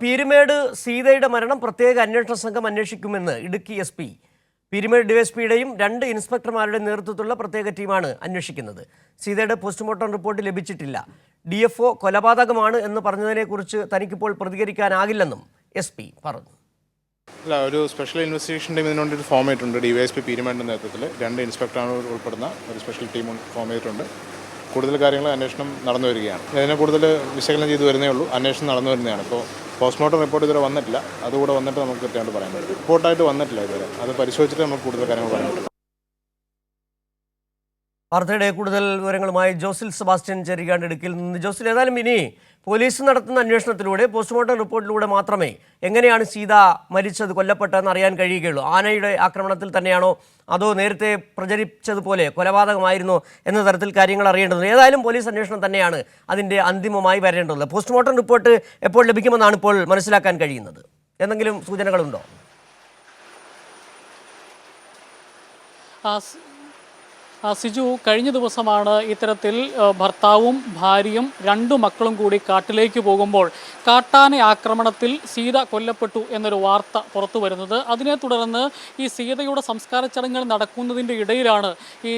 പീരുമേട് സീതയുടെ മരണം പ്രത്യേക അന്വേഷണ സംഘം അന്വേഷിക്കുമെന്ന് ഇടുക്കി SP. പീരുമേട് ഡിവൈഎസ്പിയുടെയും 2 ഇൻസ്പെക്ടർമാരുടെ നേതൃത്വത്തിലുള്ള പ്രത്യേക ടീമാണ് അന്വേഷിക്കുന്നത്. സീതയുടെ പോസ്റ്റ്മോർട്ടം റിപ്പോർട്ട് ലഭിച്ചിട്ടില്ല. DFO കൊലപാതകമാണ് എന്ന് പറഞ്ഞതിനെക്കുറിച്ച് തനിക്കിപ്പോൾ പ്രതികരിക്കാനാകില്ലെന്നും SP പറഞ്ഞു. ഒരു സ്പെഷ്യൽ ഇൻവെസ്റ്റിഗേഷൻ ടീം ഇതിനുവേണ്ടി ഫോം ചെയ്തിട്ടുണ്ട്. ഡിവൈഎസ്പി പീരുമേടിൻ്റെ നേതൃത്വത്തിൽ 2 ഇൻസ്പെക്ടർമാർ ഉൾപ്പെടുന്ന ഒരു സ്പെഷ്യൽ ടീം ഫോം ചെയ്തിട്ടുണ്ട്. കൂടുതൽ കാര്യങ്ങൾ അന്വേഷണം നടന്നു വരികയാണ്. ഇതിനെ കൂടുതൽ വിശകലനം ചെയ്തു വരുന്നേ ഉള്ളൂ. അന്വേഷണം നടന്നു വരുന്നതാണ്. ഇപ്പോൾ പോസ്റ്റ്മോർട്ടം റിപ്പോർട്ട് ഇതുവരെ വന്നിട്ടില്ല. അതുകൂടെ വന്നിട്ട് നമുക്ക് കൃത്യമായിട്ട് പറയാൻ പറ്റും. റിപ്പോർട്ടായിട്ട് വന്നിട്ടില്ല ഇതുവരെ. അത് പരിശോധിച്ചിട്ട് നമുക്ക് കൂടുതൽ കാര്യങ്ങൾ പറയാൻ പറ്റും. വാർത്തയുടെ കൂടുതൽ വിവരങ്ങളുമായി ജോസിൽ സെബാസ്റ്റ്യൻ ചേരുകയാണ് ഇടുക്കിയിൽ നിന്ന്. ജോസിൽ, ഏതായാലും ഇനി പോലീസ് നടത്തുന്ന അന്വേഷണത്തിലൂടെ പോസ്റ്റ്മോർട്ടം റിപ്പോർട്ടിലൂടെ മാത്രമേ എങ്ങനെയാണ് സീത മരിച്ചത്, കൊല്ലപ്പെട്ടതെന്ന് അറിയാൻ കഴിയുകയുള്ളൂ. ആനയുടെ ആക്രമണത്തിൽ തന്നെയാണോ അതോ നേരത്തെ പ്രചരിച്ചതുപോലെ കൊലപാതകമായിരുന്നോ എന്ന തരത്തിൽ കാര്യങ്ങൾ അറിയേണ്ടത്. ഏതായാലും പോലീസ് അന്വേഷണം തന്നെയാണ് അതിൻ്റെ അന്തിമമായി വരേണ്ടത്. പോസ്റ്റ്മോർട്ടം റിപ്പോർട്ട് എപ്പോൾ ലഭിക്കുമെന്നാണ് ഇപ്പോൾ മനസ്സിലാക്കാൻ കഴിയുന്നത്. എന്തെങ്കിലും സൂചനകളുണ്ടോ? സിജു, കഴിഞ്ഞ ദിവസമാണ് ഇത്തരത്തിൽ ഭർത്താവും ഭാര്യയും 2 മക്കളും കൂടി കാട്ടിലേക്ക് പോകുമ്പോൾ കാട്ടാന ആക്രമണത്തിൽ സീത കൊല്ലപ്പെട്ടു എന്നൊരു വാർത്ത പുറത്തു വരുന്നത്. അതിനെ തുടർന്ന് ഈ സീതയുടെ സംസ്കാര ചടങ്ങുകൾ നടക്കുന്നതിൻ്റെ ഇടയിലാണ് ഈ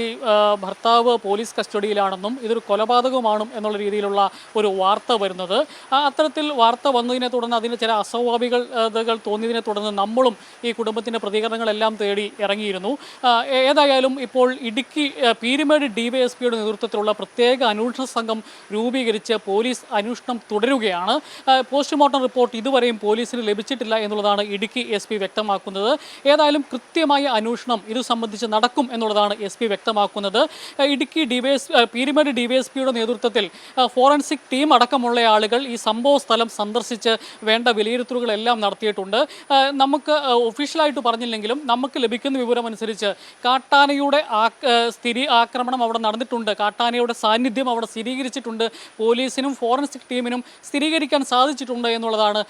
ഭർത്താവ് പോലീസ് കസ്റ്റഡിയിലാണെന്നും ഇതൊരു കൊലപാതകമാണ് എന്നുള്ള രീതിയിലുള്ള ഒരു വാർത്ത വരുന്നത്. അത്തരത്തിൽ വാർത്ത വന്നതിനെ തുടർന്ന് അതിന് ചില അസ്വാഭാവികതകൾ തോന്നിയതിനെ തുടർന്ന് നമ്മളും ഈ കുടുംബത്തിൻ്റെ പ്രതികരണങ്ങളെല്ലാം തേടി ഇറങ്ങിയിരുന്നു. ഏതായാലും ഇപ്പോൾ ഇടുക്കി പീരുമേട് ഡിവൈഎസ്പിയുടെ നേതൃത്വത്തിലുള്ള പ്രത്യേക അന്വേഷണ സംഘം രൂപീകരിച്ച് പോലീസ് അന്വേഷണം തുടരുകയാണ്. പോസ്റ്റ്മോർട്ടം റിപ്പോർട്ട് ഇതുവരെയും പോലീസിന് ലഭിച്ചിട്ടില്ല എന്നുള്ളതാണ് ഇടുക്കി SP വ്യക്തമാക്കുന്നത്. ഏതായാലും കൃത്യമായ അന്വേഷണം ഇത് സംബന്ധിച്ച് നടക്കും എന്നുള്ളതാണ് SP വ്യക്തമാക്കുന്നത്. ഇടുക്കി പീരുമേട് ഡിവൈഎസ്പിയുടെ നേതൃത്വത്തിൽ ഫോറൻസിക് ടീം അടക്കമുള്ള ആളുകൾ ഈ സംഭവ സ്ഥലം സന്ദർശിച്ച് വേണ്ട വിലയിരുത്തലുകളെല്ലാം നടത്തിയിട്ടുണ്ട്. ഒഫീഷ്യലായിട്ട് പറഞ്ഞില്ലെങ്കിലും നമുക്ക് ലഭിക്കുന്ന വിവരമനുസരിച്ച് കാട്ടാനയുടെ ആക്രമണം അവിടെ നടന്നിട്ടുണ്ട്. കാട്ടാനയുടെ സാന്നിധ്യം അവിടെ സ്ഥിരീകരിച്ചിട്ടുണ്ട്. പോലീസിനും ഫോറൻസിക് ടീമിനും സ്ഥിരീകരിക്കാൻ സാധിച്ചിട്ടുണ്ട് എന്നുള്ളതാണ്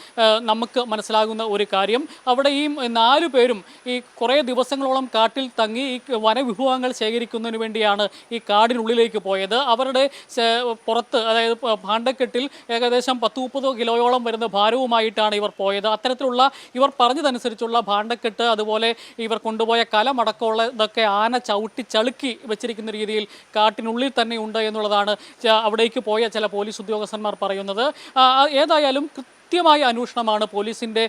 നമുക്ക് മനസ്സിലാകുന്ന ഒരു കാര്യം. അവിടെ ഈ 4 പേരും ഈ കുറേ ദിവസങ്ങളോളം കാട്ടിൽ തങ്ങി ഈ വനവിഭവങ്ങൾ ശേഖരിക്കുന്നതിന് വേണ്ടിയാണ് ഈ കാടിനുള്ളിലേക്ക് പോയത്. അവരുടെ പുറത്ത്, അതായത് ഭാണ്ഡക്കെട്ടിൽ ഏകദേശം 10-30 കിലോയോളം വരുന്ന ഭാരവുമായിട്ടാണ് ഇവർ പോയത്. അത്തരത്തിലുള്ള ഇവർ പറഞ്ഞതനുസരിച്ചുള്ള ഭാണ്ഡക്കെട്ട്, അതുപോലെ ഇവർ കൊണ്ടുപോയ കലമടക്കമുള്ള ഇതൊക്കെ ആന ചവിട്ടി ചളുക്കി വെച്ചിരിക്കുന്ന രീതിയിൽ കാട്ടിനുള്ളിൽ തന്നെ ഉണ്ട് എന്നുള്ളതാണ് അവിടേക്ക് പോയ ചില പോലീസ് ഉദ്യോഗസ്ഥന്മാർ പറയുന്നത്. ഏതായാലും കൃത്യമായ അന്വേഷണമാണ് പോലീസിൻ്റെ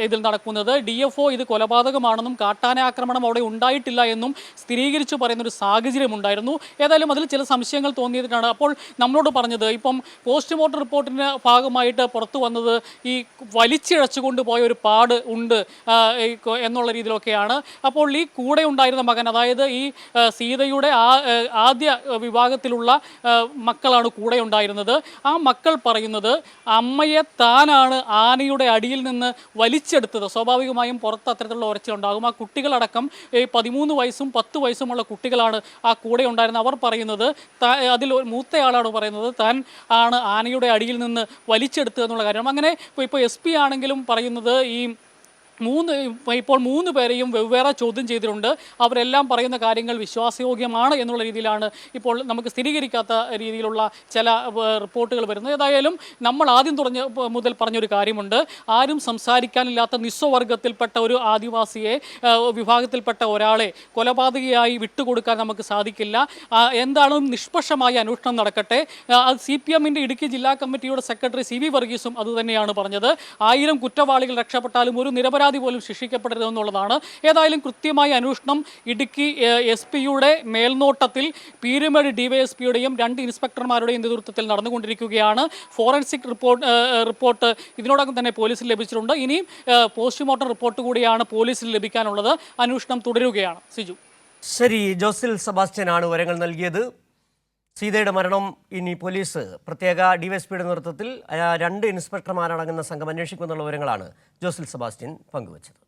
ഇതിൽ നടക്കുന്നത്. DFO ഇത് കൊലപാതകമാണെന്നും കാട്ടാന ആക്രമണം അവിടെ ഉണ്ടായിട്ടില്ല എന്നും സ്ഥിരീകരിച്ചു പറയുന്നൊരു സാഹചര്യം ഉണ്ടായിരുന്നു. ഏതായാലും അതിൽ ചില സംശയങ്ങൾ തോന്നിയതിനാണ് അപ്പോൾ നമ്മളോട് പറഞ്ഞത്. ഇപ്പം പോസ്റ്റ്മോർട്ടം റിപ്പോർട്ടിൻ്റെ ഭാഗമായിട്ട് പുറത്തു വന്നത് ഈ വലിച്ചിഴച്ചുകൊണ്ട് പോയ ഒരു പാട് ഉണ്ട് എന്നുള്ള രീതിയിലൊക്കെയാണ്. അപ്പോൾ ഈ കൂടെ ഉണ്ടായിരുന്ന മകൻ, അതായത് ഈ സീതയുടെ ആദ്യ വിഭാഗത്തിലുള്ള മക്കളാണ് കൂടെ ഉണ്ടായിരുന്നത്. ആ മക്കൾ പറയുന്നത് അമ്മയെ താനാണ് ആനയുടെ അടിയിൽ നിന്ന് വലിച്ചെടുത്തത്. സ്വാഭാവികമായും പുറത്ത് അത്തരത്തിലുള്ള ഉറച്ചിലുണ്ടാകും. ആ കുട്ടികളടക്കം 13 വയസ്സും 10 വയസ്സുമുള്ള കുട്ടികളാണ് ആ കൂടെ ഉണ്ടായിരുന്നത്. അവർ പറയുന്നത്, അതിൽ മൂത്തയാളാണ് പറയുന്നത് താൻ ആണ് ആനയുടെ അടിയിൽ നിന്ന് വലിച്ചെടുത്തത് എന്നുള്ള കാര്യം. അങ്ങനെ ഇപ്പോൾ SP ആണെങ്കിലും പറയുന്നത് ഇപ്പോൾ 3 പേരെയും വെവ്വേറെ ചോദ്യം ചെയ്തിട്ടുണ്ട്. അവരെല്ലാം പറയുന്ന കാര്യങ്ങൾ വിശ്വാസയോഗ്യമാണ് എന്നുള്ള രീതിയിലാണ് ഇപ്പോൾ നമുക്ക് സ്ഥിരീകരിക്കാത്ത രീതിയിലുള്ള ചില റിപ്പോർട്ടുകൾ വരുന്നത്. ഏതായാലും നമ്മൾ ആദ്യം മുതൽ പറഞ്ഞൊരു കാര്യമുണ്ട്. ആരും സംസാരിക്കാനില്ലാത്ത നിസ്വവർഗത്തിൽപ്പെട്ട ഒരു ആദിവാസിയെ, വിഭാഗത്തിൽപ്പെട്ട ഒരാളെ കൊലപാതകയായി വിട്ടുകൊടുക്കാൻ നമുക്ക് സാധിക്കില്ല. എന്താണ് നിഷ്പക്ഷമായ അന്വേഷണം നടക്കട്ടെ. CPMൻ്റെ ഇടുക്കി ജില്ലാ കമ്മിറ്റിയുടെ സെക്രട്ടറി CV വർഗീസും അതുതന്നെയാണ് പറഞ്ഞത്. 1000 കുറ്റവാളികൾ രക്ഷപ്പെട്ടാലും ഒരു നിരപരാധി പോലും ശിക്ഷിക്കപ്പെടരുതെന്നുള്ളതാണ്. ഏതായാലും കൃത്യമായ അന്വേഷണം ഇടുക്കി SP-യുടെ മേൽനോട്ടത്തിൽ പീരുമേട് DYSP-യുടെയും 2 ഇൻസ്പെക്ടർമാരുടെയും നേതൃത്വത്തിൽ നടന്നുകൊണ്ടിരിക്കുകയാണ്. ഫോറൻസിക് റിപ്പോർട്ട് ഇതിനോടകം തന്നെ പോലീസിൽ ലഭിച്ചിട്ടുണ്ട്. ഇനിയും പോസ്റ്റ്മോർട്ടം റിപ്പോർട്ട് കൂടിയാണ് പോലീസിൽ ലഭിക്കാനുള്ളത്. അന്വേഷണം തുടരുകയാണ്. സിജു, ശരി. ജോസിൽ സെബാസ്റ്റ്യനാണ് വിവരങ്ങൾ നൽകിയത്. സീതയുടെ മരണം ഇനി പോലീസ് പ്രത്യേക DYSP-യുടെ നേതൃത്വത്തിൽ 2 ഇൻസ്പെക്ടർമാരടങ്ങുന്ന സംഘം അന്വേഷിക്കുമെന്നുള്ള വിവരങ്ങളാണ് ജോസിൽ സെബാസ്റ്റ്യൻ പങ്കുവച്ചത്.